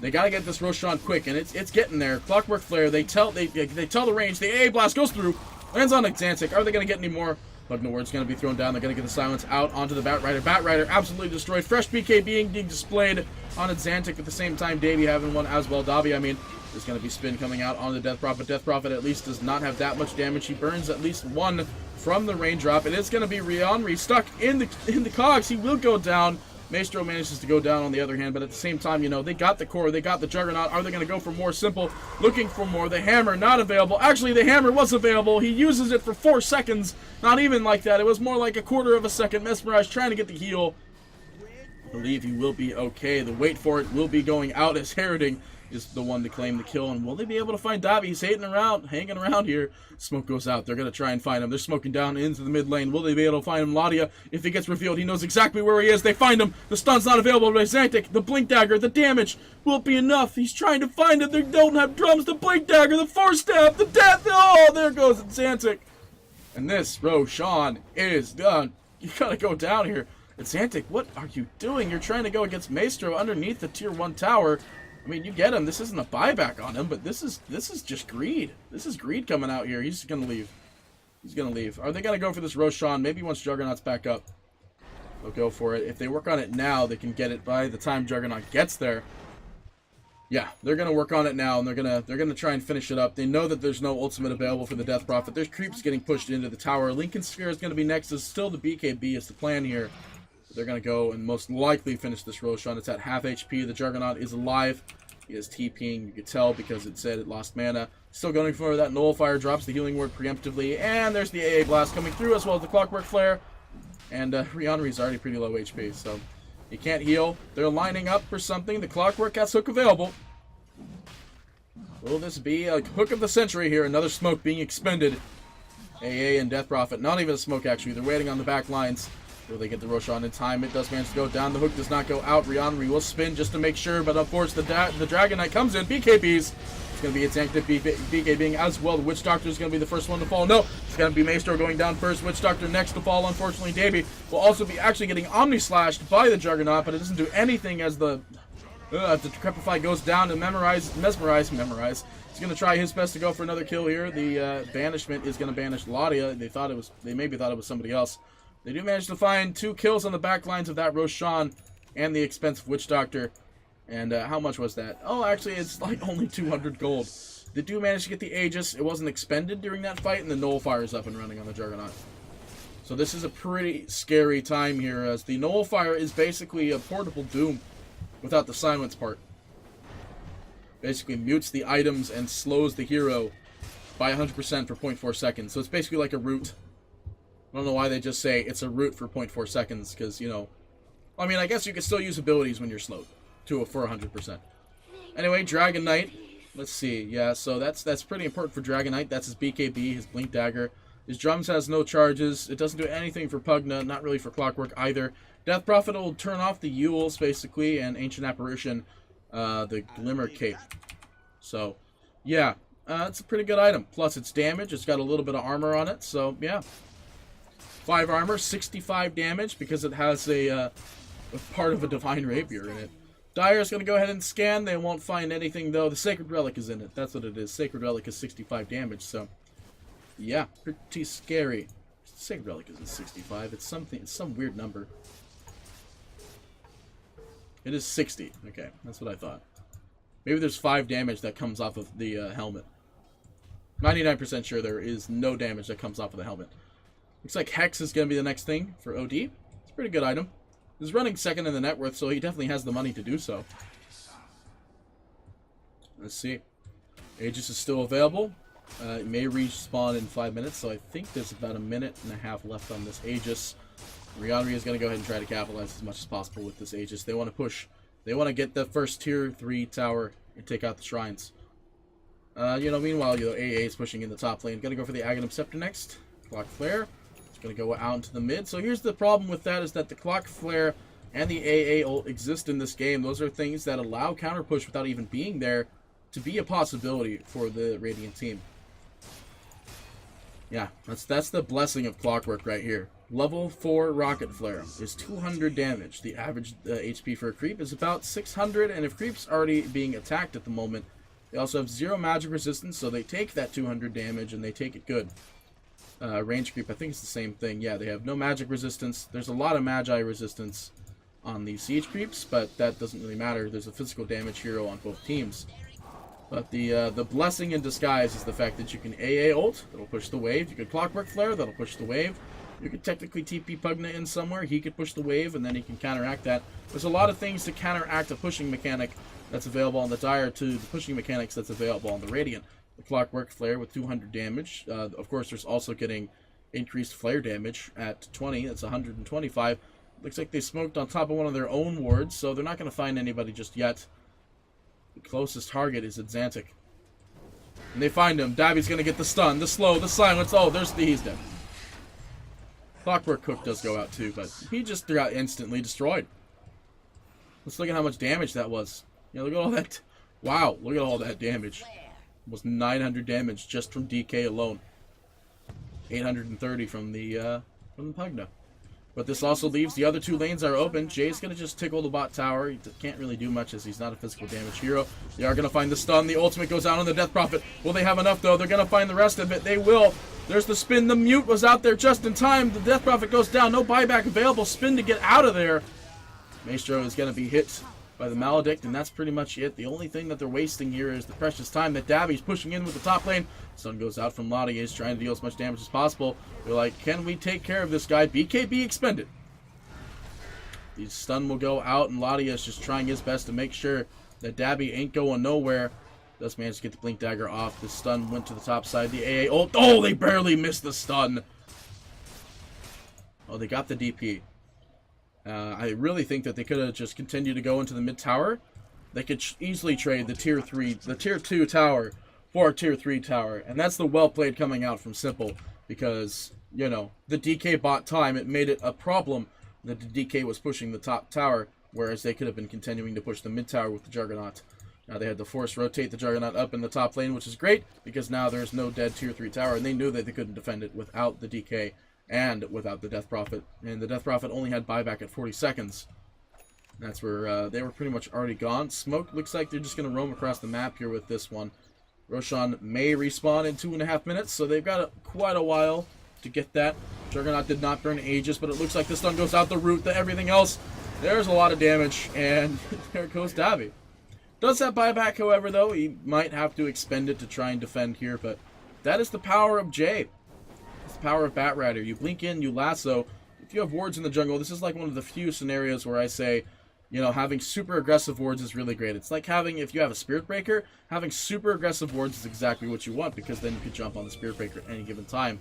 They gotta get this Roshan quick, and it's getting there. Clockwork Flare. They tell the range. The AA blast goes through, lands on Xantic. Are they gonna get any more? Pugna Ward's gonna be thrown down. They're gonna get the silence out onto the Batrider. Batrider absolutely destroyed. Fresh BK being displayed on Xantic at the same time. Davey having one as well. Dobby, there's gonna be spin coming out on the Death Prophet. Death Prophet at least does not have that much damage. He burns at least one from the raindrop. It is gonna be Rianri stuck in the cogs. He will go down. Maestro manages to go down on the other hand, but at the same time, you know, they got the core, they got the Juggernaut. Are they going to go for more? Simple, looking for more. The hammer, not available. Actually, the hammer was available. He uses it for 4 seconds. Not even like that. It was more like a quarter of a second. Mesmerize trying to get the heal. I believe he will be okay. The wait for it will be going out as Heralding is the one to claim the kill. And will they be able to find Dabi? He's hanging around here. Smoke goes out. They're going to try and find him. They're smoking down into the mid lane. Will they be able to find him? Ladia, if he gets revealed, he knows exactly where he is. They find him. The stun's not available by Xantic. The Blink Dagger, the damage will be enough. He's trying to find it. They don't have drums. The Blink Dagger, the Force Stab, the death. Oh, there goes Xantic. And this Roshan is done. You got to go down here. Xantic, what are you doing? You're trying to go against Maestro underneath the tier 1 tower. I mean, you get him. This isn't a buyback on him, but this is just greed. This is greed coming out here. He's going to leave. He's going to leave. Are they going to go for this Roshan? Maybe once Juggernaut's back up, they'll go for it. If they work on it now, they can get it by the time Juggernaut gets there. Yeah, they're going to work on it now, and they're going to try and finish it up. They know that there's no ultimate available for the Death Prophet. There's creeps getting pushed into the tower. Lincoln Sphere is going to be next. It's still the BKB is the plan here. They're going to go and most likely finish this Roshan. It's at half HP. The Juggernaut is alive. He is TPing. You could tell because it said it lost mana. Still going for that Nullifier. Drops the healing word preemptively. And there's the AA Blast coming through as well as the Clockwork Flare. And Rihanri's already pretty low HP, so he can't heal. They're lining up for something. The Clockwork has Hook available. Will this be a Hook of the Century here? Another smoke being expended. AA and Death Prophet. Not even a smoke, actually. They're waiting on the back lines. Will they get the Roshan in time? It does manage to go down. The hook does not go out. Rihanri will spin just to make sure, but of course the Dragon Knight comes in. BKBs. It's going to be its active BKBing as well. The Witch Doctor is going to be the first one to fall. No, it's going to be Maestro going down first. Witch Doctor next to fall. Unfortunately, Davey will also be actually getting Omni Slashed by the Juggernaut, but it doesn't do anything as the Decrepify goes down to Mesmerize. He's going to try his best to go for another kill here. The Banishment is going to banish Ladia. They maybe thought it was somebody else. They do manage to find 2 kills on the back lines of that Roshan and the expensive Witch Doctor. And how much was that? Oh, actually, it's like only 200 gold. They do manage to get the Aegis. It wasn't expended during that fight, and the Nullifier is up and running on the Juggernaut. So this is a pretty scary time here, as the Nullifier is basically a portable Doom without the silence part. Basically mutes the items and slows the hero by 100% for 0.4 seconds. So it's basically like a root. I don't know why they just say it's a root for 0.4 seconds, because, you know, I mean, I guess you can still use abilities when you're slowed for 100%. Anyway, Dragon Knight, let's see, yeah, so that's pretty important for Dragon Knight. That's his BKB, his Blink Dagger. His drums has no charges. It doesn't do anything for Pugna, not really for Clockwork either. Death Prophet will turn off the Yules, basically, and Ancient Apparition, the Glimmer Cape. So, yeah, it's a pretty good item. Plus, it's damage. It's got a little bit of armor on it, so, yeah. 5 armor, 65 damage, because it has a part of a Divine Rapier in it. Dyer's going to go ahead and scan. They won't find anything, though. The Sacred Relic is in it. That's what it is. Sacred Relic is 65 damage, so... yeah, pretty scary. Sacred Relic isn't 65. It's some weird number. It is 60. Okay, that's what I thought. Maybe there's 5 damage that comes off of the helmet. 99% sure there is no damage that comes off of the helmet. Looks like Hex is going to be the next thing for OD. It's a pretty good item. He's running second in the net worth, so he definitely has the money to do so. Let's see. Aegis is still available. It may respawn in 5 minutes, so I think there's about 1.5 minutes left on this Aegis. Rihanri is going to go ahead and try to capitalize as much as possible with this Aegis. They want to push. They want to get the first tier 3 tower and take out the shrines. Meanwhile, AA is pushing in the top lane. Going to go for the Aghanim Scepter next. Clock Flare. It's going to go out into the mid. So here's the problem with that, is that the Clock Flare and the AA ult exist in this game. Those are things that allow counter push without even being there to be a possibility for the Radiant team. Yeah, that's the blessing of Clockwork right here. Level 4 Rocket Flare is 200 damage. The average HP for a creep is about 600, and if creep's already being attacked at the moment, they also have 0 magic resistance, so they take that 200 damage and they take it good. Range creep, I think it's the same thing. Yeah, they have no magic resistance. There's a lot of magi resistance on the siege creeps, but that doesn't really matter. There's a physical damage hero on both teams. But the blessing in disguise is the fact that you can AA ult, that'll push the wave. You can Clockwork Flare, that'll push the wave. You could technically TP Pugna in somewhere. He could push the wave, and then he can counteract that. There's a lot of things to counteract a pushing mechanic that's available on the Dire to the pushing mechanics that's available on the Radiant. The Clockwork Flare with 200 damage. Of course, there's also getting increased flare damage at 20. That's 125. Looks like they smoked on top of one of their own wards, so they're not going to find anybody just yet. The closest target is Xantic. And they find him. Davi's going to get the stun, the slow, the silence. Oh, he's dead. Clockwork Cook does go out too, but he just got instantly destroyed. Let's look at how much damage that was. Yeah, look at all that. Wow, look at all that damage. Almost 900 damage just from DK alone. 830 from the Pugna. But this also leaves the other two lanes are open. Jay's going to just tickle the bot tower. He can't really do much as he's not a physical damage hero. They are going to find the stun. The ultimate goes out on the Death Prophet. Will they have enough, though? They're going to find the rest of it. They will. There's the spin. The mute was out there just in time. The Death Prophet goes down. No buyback available. Spin to get out of there. Maestro is going to be hit by the Maledict, and that's pretty much it. The only thing that they're wasting here is the precious time that Davi's pushing in with the top lane. Stun goes out from Lottie. Is trying to deal as much damage as possible. They're like, can we take care of this guy? BKB expended. The stun will go out, and Lottie is just trying his best to make sure that Dabi ain't going nowhere. Does manage to get the Blink Dagger off. The stun went to the top side. The AA ult. Oh, they barely missed the stun. Oh, they got the DP. I really think that they could have just continued to go into the mid tower. They could easily trade the tier 2 tower for a tier 3 tower. And that's the well played coming out from Simple. Because, you know, the DK bought time. It made it a problem that the DK was pushing the top tower. Whereas they could have been continuing to push the mid tower with the Juggernaut. Now they had to force rotate the Juggernaut up in the top lane, which is great. Because now there's no dead tier 3 tower. And they knew that they couldn't defend it without the DK. And without the Death Prophet. And the Death Prophet only had buyback at 40 seconds. That's where they were pretty much already gone. Smoke looks like they're just going to roam across the map here with this one. Roshan may respawn in 2.5 minutes, so they've got quite a while to get that. Juggernaut did not burn Aegis, but it looks like the stun goes out the root, the everything else. There's a lot of damage, and there goes Davi. Does have buyback, however, though. He might have to expend it to try and defend here, but that is the power of Jay. Power of Bat Rider. You blink in, you lasso. If you have wards in the jungle, this is like one of the few scenarios where I say, you know, having super aggressive wards is really great. It's like having, if you have a Spirit Breaker, having super aggressive wards is exactly what you want, because then you can jump on the Spirit Breaker at any given time.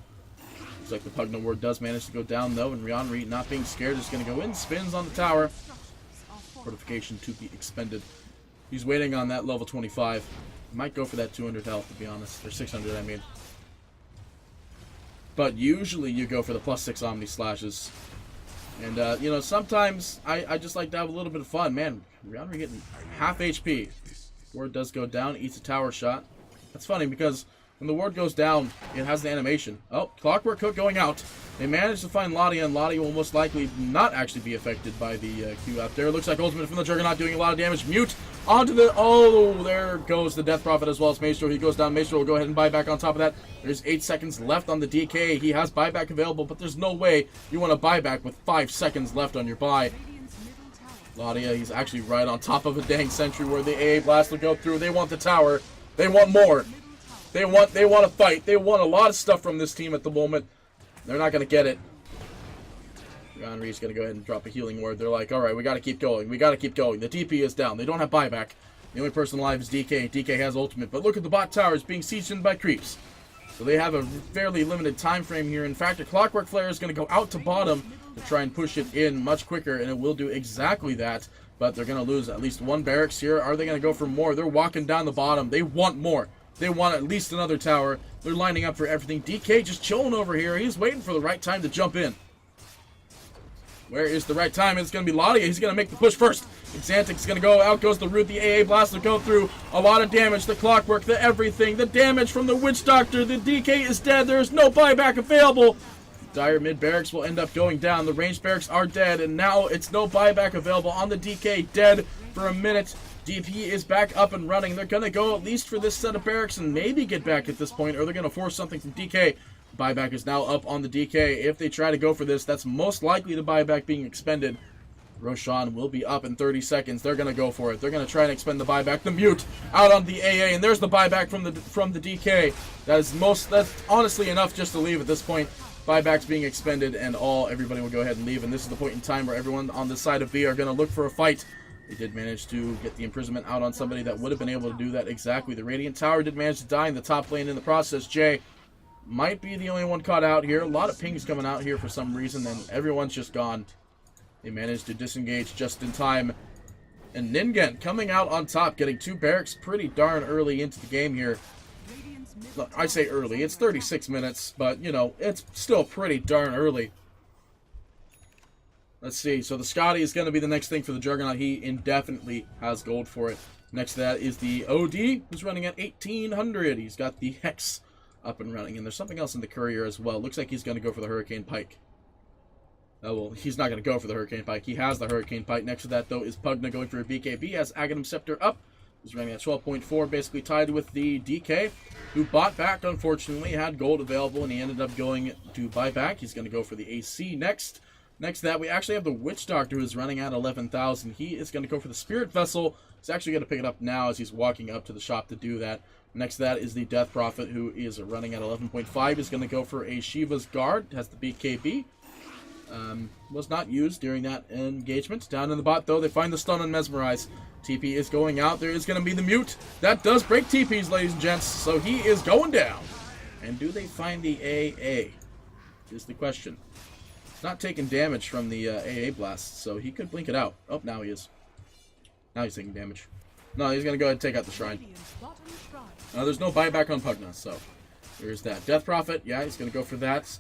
Looks like the Pugna ward does manage to go down, though, and Rionri, not being scared, is going to go in, spins on the tower. Fortification to be expended. He's waiting on that level 25. Might go for that 200 health, to be honest. Or 600, I mean. But usually you go for the +6 Omni Slashes. And, you know, sometimes I just like to have a little bit of fun. Man, Rionri getting half HP. Ward does go down, eats a tower shot. That's funny because when the ward goes down, it has the animation. Oh, Clockwork Cook going out. They managed to find Lottie, and Lottie will most likely not actually be affected by the Q out there. Looks like Ultimate from the Juggernaut doing a lot of damage. Mute onto the... Oh, there goes the Death Prophet as well as Maestro. He goes down. Maestro will go ahead and buy back on top of that. There's 8 seconds left on the DK. He has buyback available, but there's no way you want to buy back with 5 seconds left on your buy. Lottie, he's actually right on top of a dang sentry where the AA blast will go through. They want the tower. They want more. They want to fight. They want a lot of stuff from this team at the moment. They're not going to get it. Rionri's going to go ahead and drop a healing ward. They're like, alright, we got to keep going. We got to keep going. The DP is down. They don't have buyback. The only person alive is DK. DK has ultimate. But look at the bot towers being sieged in by creeps. So they have a fairly limited time frame here. In fact, a Clockwork Flare is going to go out to bottom to try and push it in much quicker. And it will do exactly that. But they're going to lose at least one barracks here. Are they going to go for more? They're walking down the bottom. They want more. They want at least another tower. They're lining up for everything. DK just chilling over here. He's waiting for the right time to jump in. Where is the right time? It's going to be Lottie. He's going to make the push first. Xantic's going to go. Out goes the root. The AA blast will go through. A lot of damage. The Clockwork. The everything. The damage from the Witch Doctor. The DK is dead. There is no buyback available. Dire mid barracks will end up going down. The ranged barracks are dead. And now it's no buyback available on the DK. Dead for a minute. DP is back up and running. They're going to go at least for this set of barracks and maybe get back at this point, or they're going to force something from DK. Buyback is now up on the DK. If they try to go for this, that's most likely the buyback being expended. Roshan will be up in 30 seconds. They're going to go for it. They're going to try and expend the buyback. The mute out on the AA, and there's the buyback from the DK. That's honestly enough just to leave at this point. buybacks being expended, and everybody will go ahead and leave. And this is the point in time where everyone on the side of B are going to look for a fight. They did manage to get the imprisonment out on somebody that would have been able to do that exactly. The Radiant Tower did manage to die in the top lane in the process. Jay might be the only one caught out here. A lot of pings coming out here for some reason, and everyone's just gone. They managed to disengage just in time. And Ningen coming out on top, getting 2 barracks pretty darn early into the game here. I say early, it's 36 minutes, but, you know, it's still pretty darn early. Let's see, so the Scotty is going to be the next thing for the Juggernaut. He indefinitely has gold for it. Next to that is the OD, who's running at 1800. He's got the Hex up and running, and there's something else in the Courier as well. Looks like he's going to go for the Hurricane Pike. Oh, well, he's not going to go for the Hurricane Pike. He has the Hurricane Pike. Next to that, though, is Pugna going for a BKB. Has Aghanim Scepter up. He's running at 12.4, basically tied with the DK, who bought back, unfortunately, had gold available, and he ended up going to buy back. He's going to go for the AC next. Next to that, we actually have the Witch Doctor, who's running at 11,000. He is going to go for the Spirit Vessel. He's actually going to pick it up now as he's walking up to the shop to do that. Next to that is the Death Prophet, who is running at 11.5. He's going to go for a Shiva's Guard. Has the BKB. Was not used during that engagement. Down in the bot, though, they find the stun on Mesmerize. TP is going out. There is going to be the mute. That does break TPs, ladies and gents. So he is going down. And do they find the AA? Is the question. He's not taking damage from the AA blast, so he could blink it out. Oh, now he is. Now he's taking damage. No, he's going to go ahead and take out the Shrine. There's no buyback on Pugna, so there's that. Death Prophet, yeah, he's going to go for that.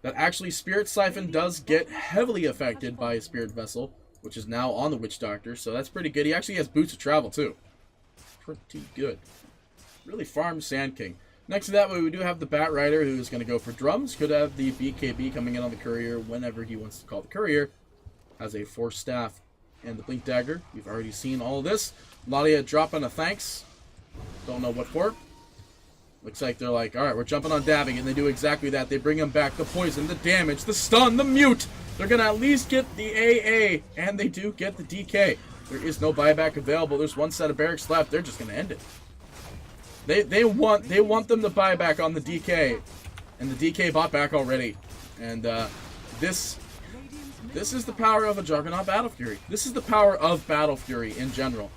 That actually, Spirit Siphon does get heavily affected by a Spirit Vessel, which is now on the Witch Doctor, so that's pretty good. He actually has Boots of Travel, too. Pretty good. Really farms Sand King. Next to that, we do have the Bat Rider, who's going to go for drums. Could have the BKB coming in on the Courier whenever he wants to call the Courier. Has a Force Staff and the Blink Dagger. We've already seen all of this. Ladia dropping a thanks. Don't know what for. Looks like they're like, alright, we're jumping on dabbing, and they do exactly that. They bring him back, the poison, the damage, the stun, the mute. They're going to at least get the AA, and they do get the DK. There is no buyback available. There's one set of barracks left. They're just going to end it. They want them to buy back on the DK, and the DK bought back already. And this is the power of a Juggernaut Battle Fury. This is the power of Battle Fury in general.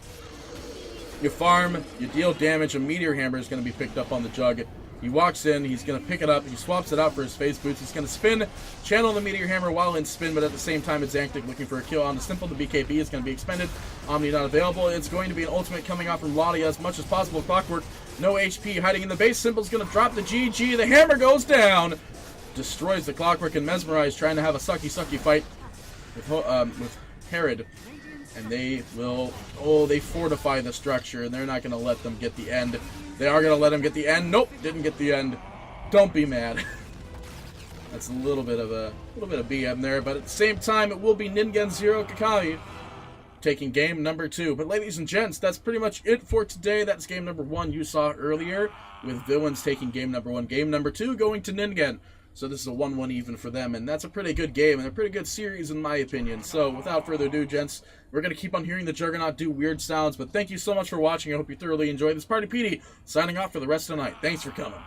You farm, you deal damage, a Meteor Hammer is going to be picked up on the Jug. He walks in, he's going to pick it up, he swaps it out for his Phase Boots, he's going to spin, channel the Meteor Hammer while in spin, but at the same time it's Xantic looking for a kill on the Simple. The BKB is going to be expended, Omni not available. It's going to be an ultimate coming out from Ladia as much as possible. Clockwork, no HP, hiding in the base. Simple's going to drop the GG, the hammer goes down, destroys the Clockwork, and Mesmerize trying to have a sucky fight with Herod. And they will, they fortify the structure, and they're not going to let them get the end. They are going to let them get the end. Nope, didn't get the end. Don't be mad. That's a little bit of BM there, but at the same time, it will be Ningen 0 Keikaku taking game number 2. But ladies and gents, that's pretty much it for today. That's game number 1 you saw earlier, with Villains taking game number 1. Game number 2 going to Ningen. So this is a 1-1 even for them, and that's a pretty good game, and a pretty good series in my opinion. So without further ado, gents, we're going to keep on hearing the Juggernaut do weird sounds, but thank you so much for watching. I hope you thoroughly enjoyed this. Party Petey, signing off for the rest of the night. Thanks for coming.